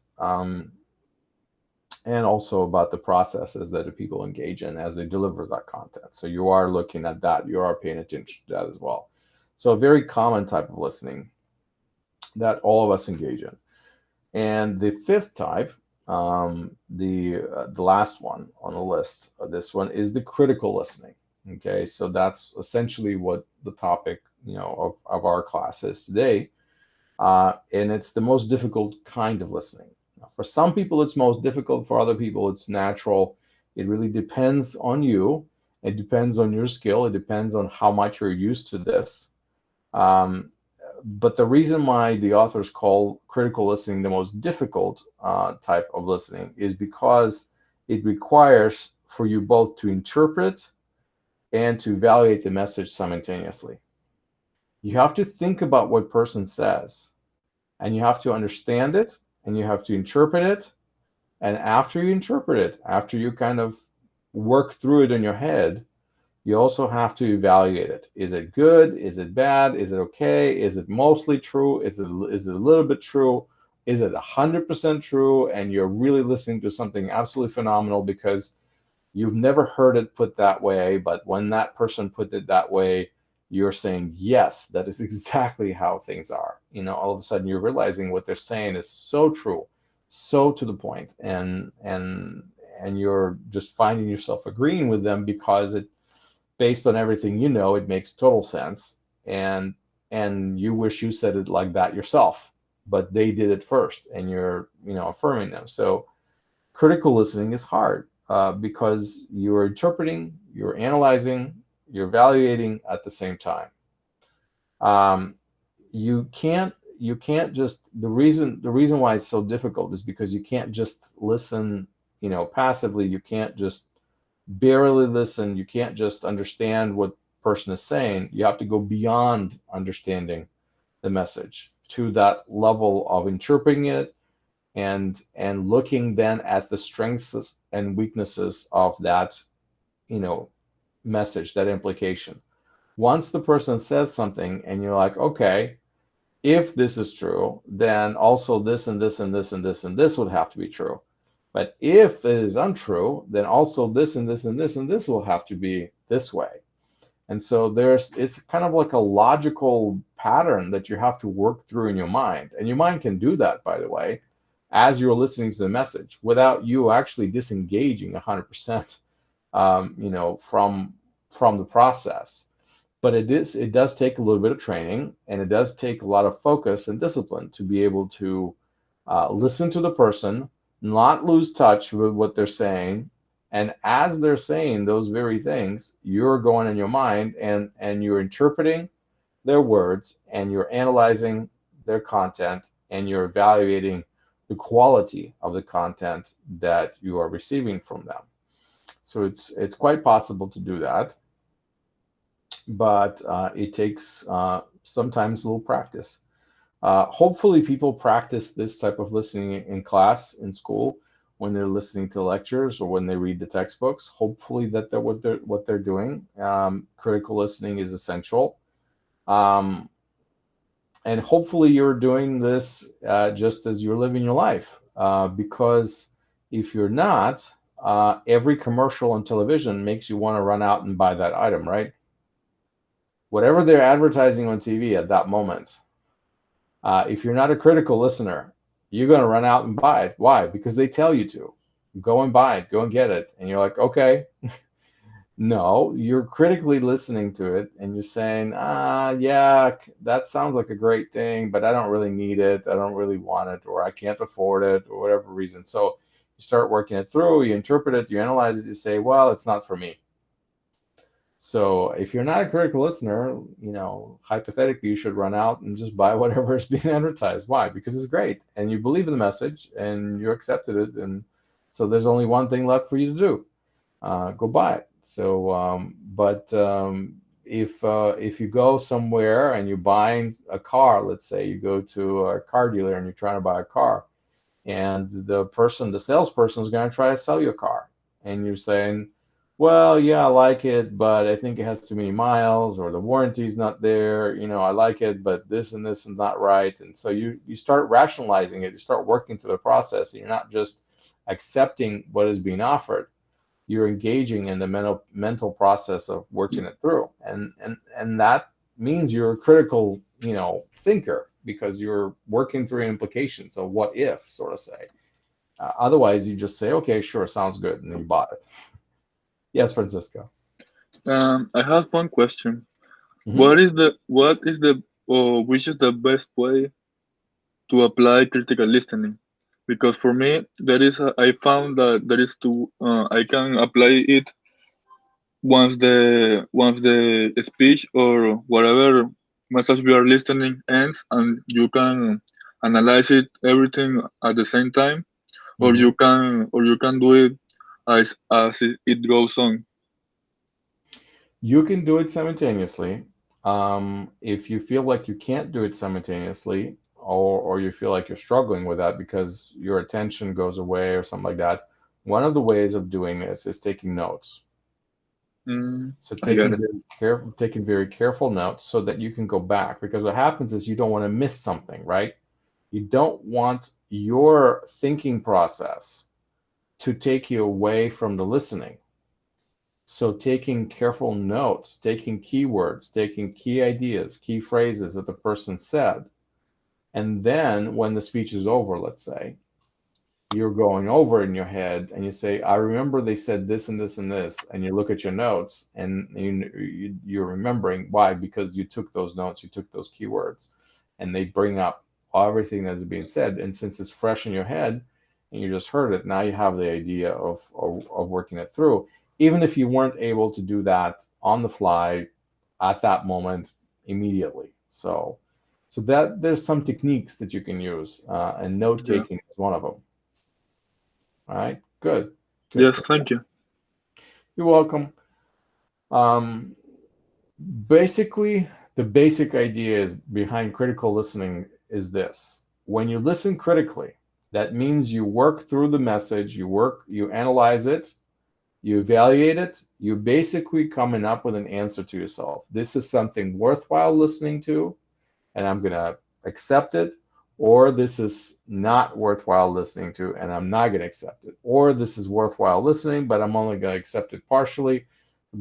and also about the processes that the people engage in as they deliver that content. So you are looking at that. You are paying attention to that as well. So a very common type of listening that all of us engage in. And the fifth type, the last one on the list of this one, is the critical listening. Okay, so that's essentially what the topic of our class is today, and it's the most difficult kind of listening. Now, for some people it's most difficult, for other people it's natural. It really depends on you. It depends on your skill. It depends on how much you're used to this. But the reason why the authors call critical listening the most difficult type of listening is because it requires for you both to interpret and to evaluate the message simultaneously. You have to think about what person says, and you have to understand it, and you have to interpret it. And after you interpret it, after you kind of work through it in your head, you also have to evaluate it. Is it good? Is it bad? Is it okay? Is it mostly true? Is it a little bit true? Is it 100% true? And you're really listening to something absolutely phenomenal because you've never heard it put that way, but when that person put it that way, you're saying, yes, that is exactly how things are. All of a sudden you're realizing what they're saying is so true, so to the point, and you're just finding yourself agreeing with them because it, based on everything it makes total sense, and you wish you said it like that yourself, but they did it first, and you're affirming them. So critical listening is hard because you're interpreting, you're analyzing, you're evaluating at the same time. you can't just, the reason why it's so difficult is because you can't just listen, passively. You can't just barely listen. You can't just understand what person is saying. You have to go beyond understanding the message to that level of interpreting it, and looking then at the strengths and weaknesses of that, message, that implication. Once the person says something and you're like, okay, if this is true, then also this and this and this and this and this would have to be true. But if it is untrue, then also this and this and this and this will have to be this way. And so it's kind of like a logical pattern that you have to work through in your mind. And your mind can do that, by the way, as you're listening to the message without you actually disengaging 100%, from the process. But it does take a little bit of training, and it does take a lot of focus and discipline to be able to listen to the person, not lose touch with what they're saying. And as they're saying those very things, you're going in your mind and you're interpreting their words, and you're analyzing their content, and you're evaluating the quality of the content that you are receiving from them. So it's quite possible to do that, but it takes sometimes a little practice. Hopefully people practice this type of listening in class, in school, when they're listening to lectures or when they read the textbooks. Hopefully what they're doing. Critical listening is essential. And hopefully you're doing this just as you're living your life. Because if you're not, every commercial on television makes you want to run out and buy that item, right? Whatever they're advertising on TV at that moment, if you're not a critical listener, you're going to run out and buy it. Why? Because they tell you to. Go and buy it. Go and get it. And you're like, okay. No, you're critically listening to it, and you're saying, yeah, that sounds like a great thing, but I don't really need it. I don't really want it, or I can't afford it, or whatever reason. So you start working it through, you interpret it, you analyze it, you say, well, it's not for me. So if you're not a critical listener, hypothetically, you should run out and just buy whatever is being advertised. Why? Because it's great, and you believe in the message, and you accepted it, and so there's only one thing left for you to do: go buy it. So, if you go somewhere and you're buying a car, let's say you go to a car dealer and you're trying to buy a car, and the salesperson is going to try to sell you a car, and you're saying, well, yeah, I like it, but I think it has too many miles, or the warranty's not there. I like it, but this and this is not right. And so you start rationalizing it. You start working through the process, and you're not just accepting what is being offered. You're engaging in the mental process of working it through. And that means you're a critical, thinker, because you're working through implications of what if, sort of say. Otherwise, you just say, okay, sure, sounds good, and then you bought it. Yes, Francisco.
I have one question.
Mm-hmm.
Which is the best way to apply critical listening? Because for me, I found that there is I can apply it once the speech or whatever message we are listening ends, and you can analyze everything at the same time, or
Mm-hmm.
you can do it as it goes on.
You can do it simultaneously. If you feel like you can't do it simultaneously, or you feel like you're struggling with that because your attention goes away or something like that, one of the ways of doing this is taking notes. So
I got it.
taking very careful notes so that you can go back, because what happens is you don't want to miss something, right? You don't want your thinking process to take you away from the listening. So taking careful notes, taking keywords, taking key ideas, key phrases that the person said, and then when the speech is over, let's say, you're going over in your head and you say, I remember they said this and this and this, and you look at your notes and you're remembering. Why? Because you took those notes, you took those keywords, and they bring up everything that's being said. And since it's fresh in your head and you just heard it, now you have the idea of working it through, even if you weren't able to do that on the fly at that moment immediately. So So that there's some techniques that you can use, and note taking is one of them. All right, good.
Yes, thank you.
You're welcome. Basically, the basic idea is behind critical listening is this: when you listen critically, that means you work through the message, you analyze it, you evaluate it, you basically coming up with an answer to yourself. This is something worthwhile listening to, and I'm gonna accept it, or this is not worthwhile listening to, and I'm not gonna accept it, or this is worthwhile listening, but I'm only gonna accept it partially.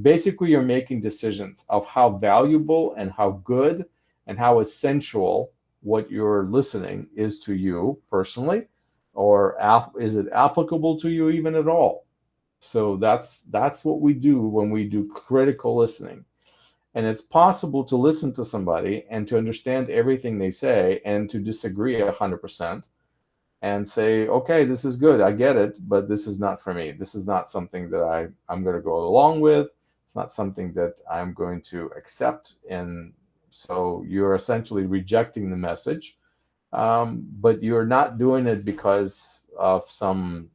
Basically, you're making decisions of how valuable and how good and how essential what you're listening is to you personally, or is it applicable to you even at all. So that's what we do when we do critical listening. And it's possible to listen to somebody and to understand everything they say and to disagree 100% and say, okay, this is good, I get it, but this is not for me. This is not something that I'm going to go along with. It's not something that I'm going to accept. And so you're essentially rejecting the message, but you're not doing it because of some,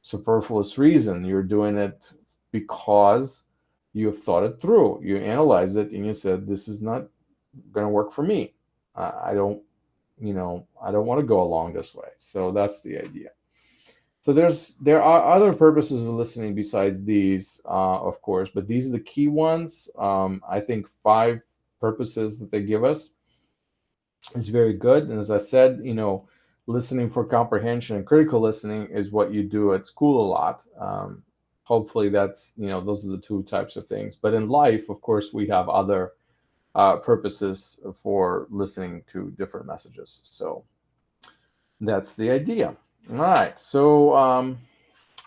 superfluous reason. You're doing it because you have thought it through. You analyze it and you said, this is not going to work for me. I don't want to go along this way. So that's the idea. So there are other purposes of listening besides these, of course, but these are the key ones. I think 5 purposes that they give us is very good. And as I said, listening for comprehension and critical listening is what you do at school a lot. Hopefully that's, those are the 2 types of things. But in life, of course, we have other purposes for listening to different messages. So that's the idea. All right. So I'm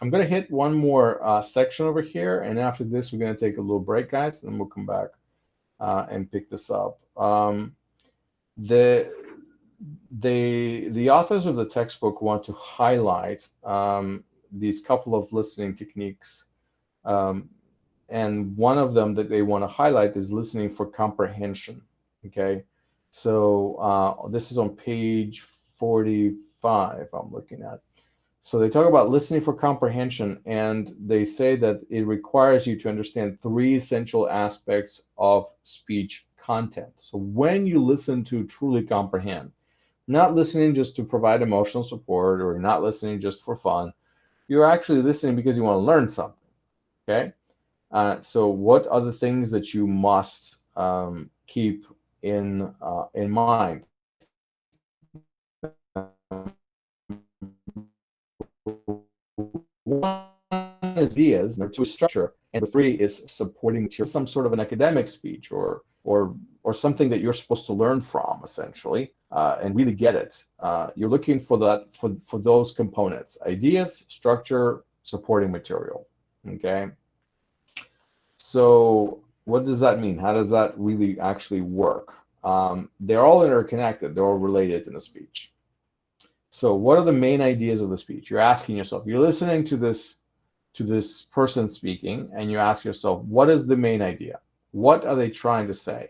going to hit one more section over here. And after this, we're going to take a little break, guys, and then we'll come back and pick this up. The authors of the textbook want to highlight these couple of listening techniques. And one of them that they want to highlight is listening for comprehension. Okay. So this is on page 45 I'm looking at. So they talk about listening for comprehension, and they say that it requires you to understand 3 essential aspects of speech content. So when you listen to truly comprehend, not listening just to provide emotional support, or not listening just for fun, you're actually listening because you want to learn something. Okay. So what are the things that you must keep in mind? One is ideas, number 2 is structure, and number 3 is supporting material, some sort of an academic speech or something that you're supposed to learn from, essentially, and really get it. You're looking for that for those components: ideas, structure, supporting material. Okay. So what does that mean? How does that really actually work? They're all interconnected. They're all related in the speech. So what are the main ideas of the speech? You're asking yourself, you're listening to this person speaking, and you ask yourself, what is the main idea? What are they trying to say?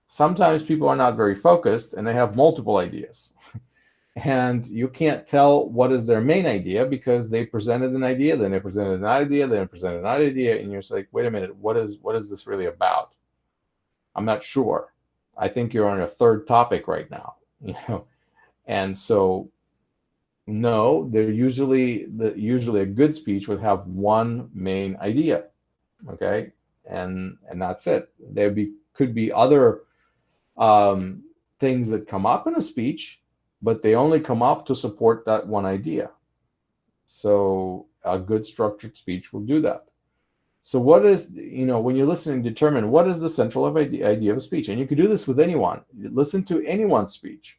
Sometimes people are not very focused and they have multiple ideas. And you can't tell what is their main idea because they presented an idea, then they presented an idea, then they presented another idea, and you're just like, wait a minute, what is this really about? I'm not sure. I think you're on a 3rd topic right now, And so, no, they're usually a good speech would have one main idea, okay, and that's it. There could be other things that come up in a speech, but they only come up to support that one idea. So a good structured speech will do that. So what is, when you're listening, determine what is the central idea of a speech. And you can do this with anyone. You listen to anyone's speech.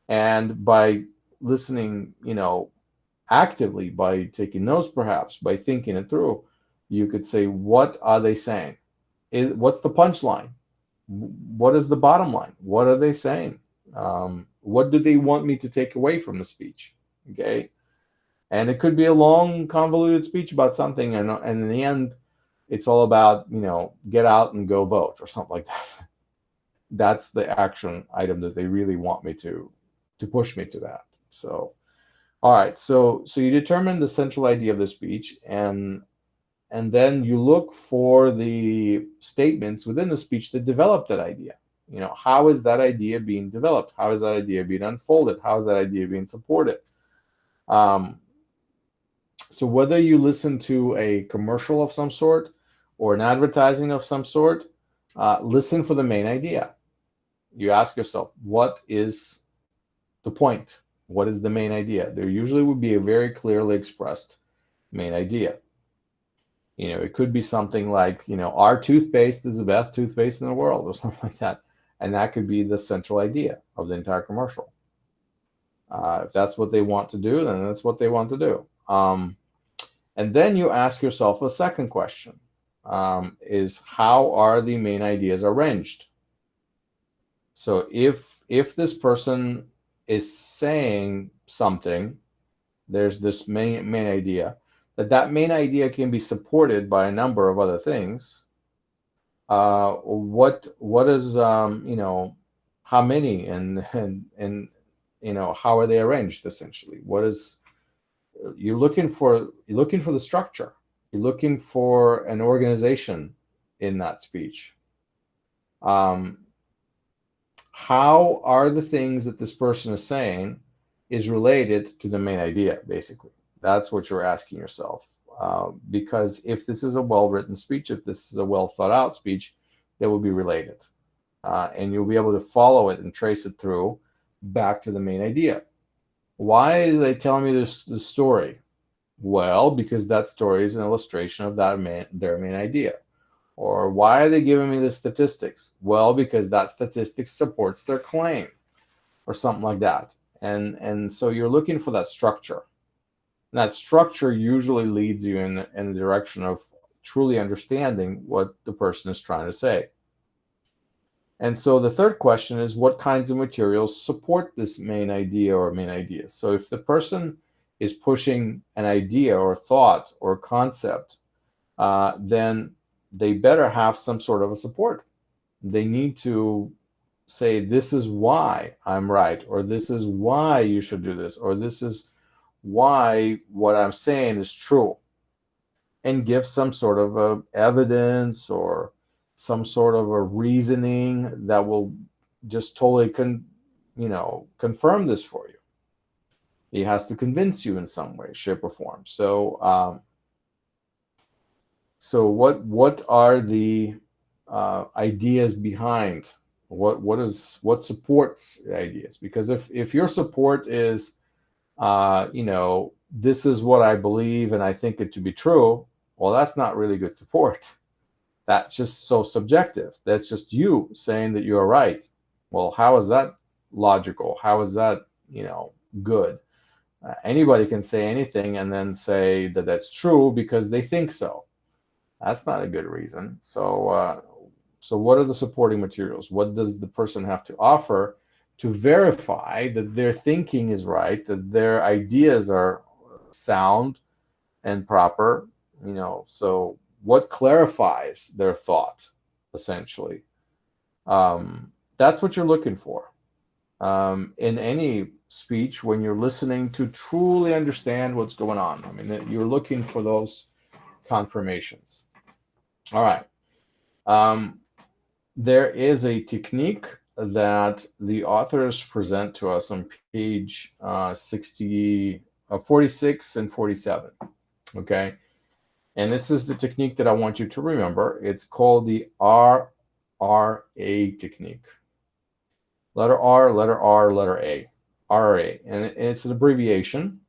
And by listening, actively, by taking notes, perhaps, by thinking it through, you could say, what are they saying? What's the punchline? What is the bottom line? What are they saying? What do they want me to take away from the speech? Okay. And it could be a long, convoluted speech about something, and in the end, it's all about, get out and go vote or something like that. that's the action item that they really want me to push me to that. So, all right. So you determine the central idea of the speech, and then you look for the statements within the speech that develop that idea. How is that idea being developed? How is that idea being unfolded? How is that idea being supported? So whether you listen to a commercial of some sort or an advertising of some sort, listen for the main idea. You ask yourself, what is the point? What is the main idea? There usually would be a very clearly expressed main idea. It could be something like, our toothpaste is the best toothpaste in the world, or something like that. And that could be the central idea of the entire commercial. If that's what they want to do, then that's what they want to do. And then you ask yourself a second question, is how are the main ideas arranged? So if this person is saying something, there's this main idea, that main idea can be supported by a number of other things. What is how many and how are they arranged essentially? What is you're looking for the structure. You're looking for an organization in that speech. How are the things that this person is saying is related to the main idea, basically? That's what you're asking yourself. Because if this is a well-written speech, if this is a well-thought-out speech, they will be related. And you'll be able to follow it and trace it through back to the main idea. Why are they telling me this story? Well, because that story is an illustration of their main idea. Or why are they giving me the statistics? Well, because that statistics supports their claim, or something like that. And so you're looking for that structure. And that structure usually leads you in the direction of truly understanding what the person is trying to say. And so the third question is, what kinds of materials support this main idea or main ideas? So if the person is pushing an idea or thought or concept, then they better have some sort of a support. They need to say, this is why I'm right, or this is why you should do this, or this is why what I'm saying is true, and give some sort of evidence or some sort of a reasoning that will just totally confirm this for you. He has to convince you in some way, shape, or form. So what are the ideas behind what supports the ideas? Because if your support is this is what I believe and I think it to be true, well, that's not really good support. That's just so subjective. That's just you saying that you're right. Well, how is that logical? How is that good? Anybody can say anything and then say that that's true because they think so. That's not a good reason. So what are the supporting materials? What does the person have to offer to verify that their thinking is right, that their ideas are sound and proper? So what clarifies their thought, essentially? That's what you're looking for in any speech when you're listening to truly understand what's going on. I mean, you're looking for those confirmations. All right. There is a technique that the authors present to us on page 46 and 47. Okay. And this is the technique that I want you to remember. It's called the RRA technique. Letter R, letter R, letter A. RRA. And it's an abbreviation.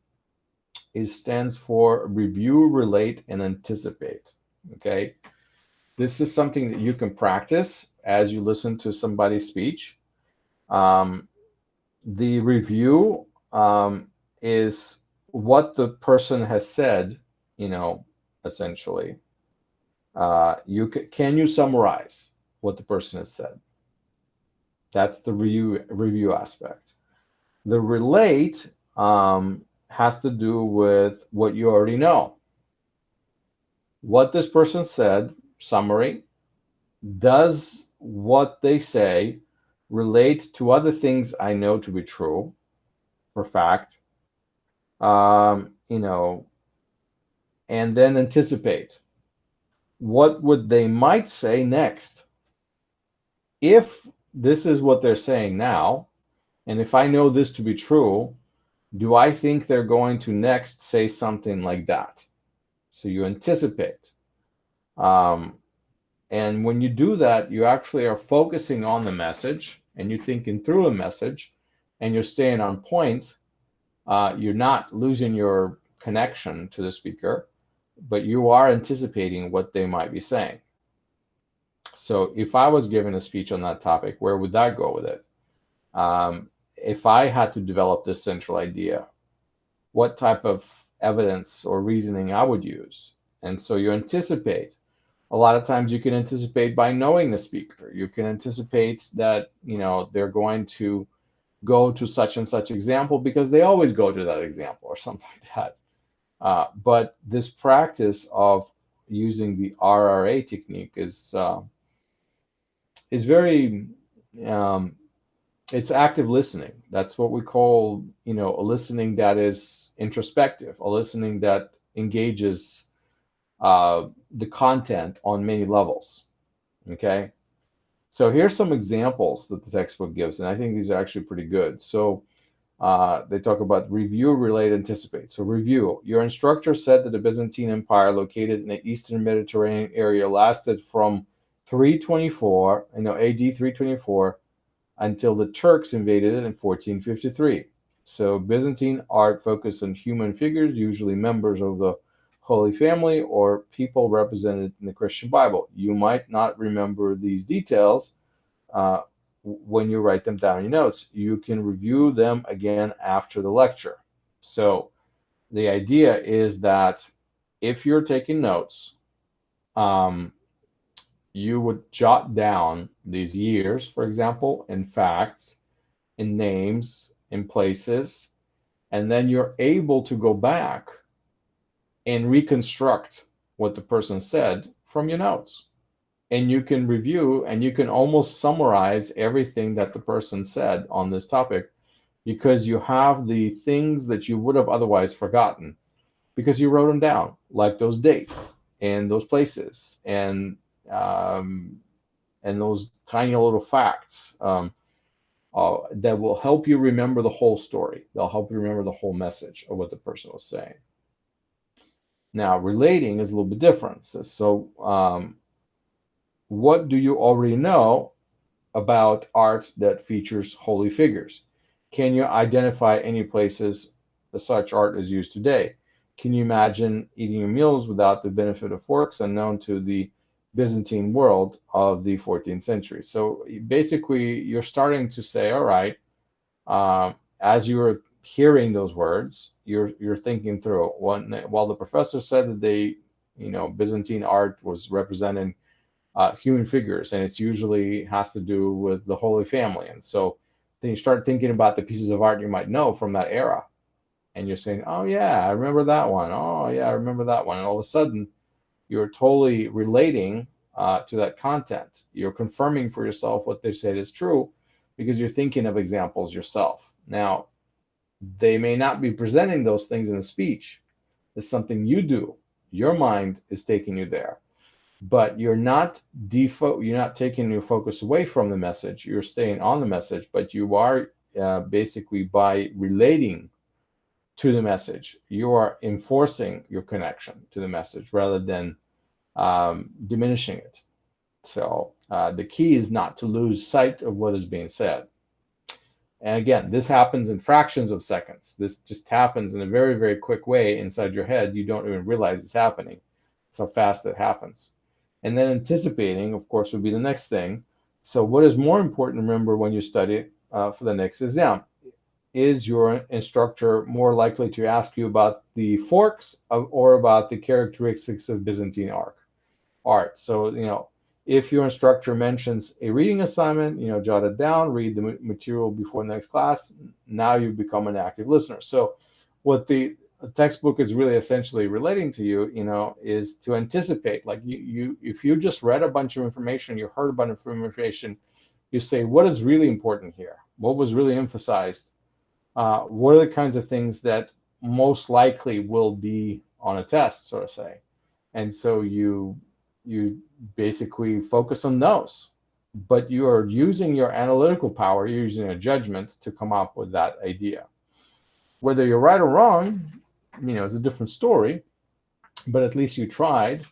It stands for review, relate, and anticipate. Okay. This is something that you can practice as you listen to somebody's speech. The review is what the person has said, essentially. Can you summarize what the person has said? That's the review aspect. The relate has to do with what you already know. What this person said, summary, does what they say relate to other things I know to be true or fact, you know, and then anticipate what would they might say next. If this is what they're saying now, and if I know this to be true, do I think they're going to next say something like that? So you anticipate. And when you do that, you actually are focusing on the message and you're thinking through a message and you're staying on point. You're not losing your connection to the speaker, but you are anticipating what they might be saying. So if I was given a speech on that topic, where would that go with it? If I had to develop this central idea, what type of evidence or reasoning I would use? And so you anticipate. A lot of times you can anticipate by knowing the speaker. You can anticipate that, you know, they're going to go to such and such example because they always go to that example or something like that. But this practice of using the RRA technique is very, it's active listening. That's what we call, you know, a listening that is introspective, a listening that engages the content on many levels. Okay, so here's some examples that the textbook gives, and I think these are actually pretty good. So they talk about review, relate, anticipate. So review: your instructor said that the Byzantine Empire, located in the Eastern Mediterranean area, lasted from 324, AD 324, until the Turks invaded it in 1453. So Byzantine art focused on human figures, usually members of the Holy Family or people represented in the Christian Bible. You might not remember these details when you write them down in your notes. You can review them again after the lecture. So the idea is that if you're taking notes, you would jot down these years, for example, and facts, and names, and places, and then you're able to go back and reconstruct what the person said from your notes. And you can review and you can almost summarize everything that the person said on this topic because you have the things that you would have otherwise forgotten because you wrote them down, like those dates and those places and those tiny little facts that will help you remember the whole story. They'll help you remember the whole message of what the person was saying. Now, relating is a little bit different. So what do you already know about art that features holy figures? Can you identify any places such art is used today? Can you imagine eating your meals without the benefit of forks unknown to the Byzantine world of the 14th century? So basically, you're starting to say, all right, as you're hearing those words, you're thinking through. While the professor said that Byzantine art was representing human figures, and it's usually has to do with the Holy Family, and so then you start thinking about the pieces of art you might know from that era, and you're saying, "Oh yeah, I remember that one. Oh yeah, I remember that one." And all of a sudden, you're totally relating to that content. You're confirming for yourself what they said is true because you're thinking of examples yourself. Now, they may not be presenting those things in a speech. It's something you do. Your mind is taking you there, but you're not taking your focus away from the message. You're staying on the message, but you are basically, by relating to the message, you are enforcing your connection to the message rather than diminishing it. So the key is not to lose sight of what is being said. And again, this happens in fractions of seconds. This just happens in a very, very quick way inside your head. You don't even realize it's happening. It's how fast it happens. And then anticipating, of course, would be the next thing. So what is more important to remember when you study for the next exam? Is your instructor more likely to ask you about the forks or about the characteristics of Byzantine art? So, if your instructor mentions a reading assignment, jot it down, read the material before the next class. Now you become an active listener. So what the textbook is really essentially relating to you, is to anticipate. Like if you just read a bunch of information, you heard a bunch of information, You say, what is really important here? What was really emphasized? What are the kinds of things that most likely will be on a test, so to say? And so you basically focus on those, but you are using your analytical power, you're using a judgment to come up with that idea. Whether you're right or wrong, it's a different story, but at least you tried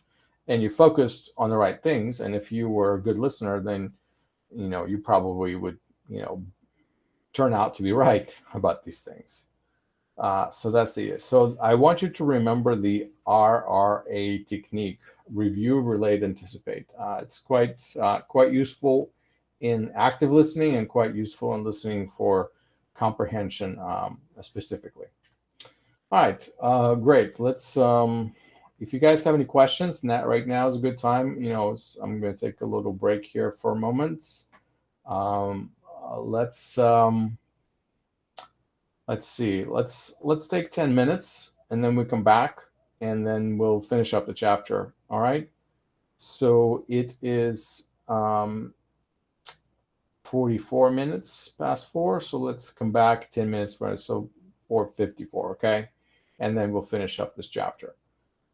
and you focused on the right things. And if you were a good listener, then, you probably would, turn out to be right about these things. So that's so I want you to remember the RRA technique: review, relate, anticipate. It's quite useful in active listening and quite useful in listening for comprehension specifically. All right, great. Let's. If you guys have any questions, right now is a good time. I'm going to take a little break here for a moment. Let's see. Let's take 10 minutes and then we come back and then we'll finish up the chapter. All right. So it is 44 minutes past 4. So let's come back 10 minutes for so 4:54. Okay. And then we'll finish up this chapter.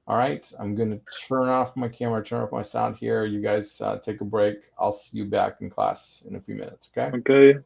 All right. I'm going to turn off my camera, turn off my sound here. You guys take a break. I'll see you back in class in a few minutes. Okay.
Okay.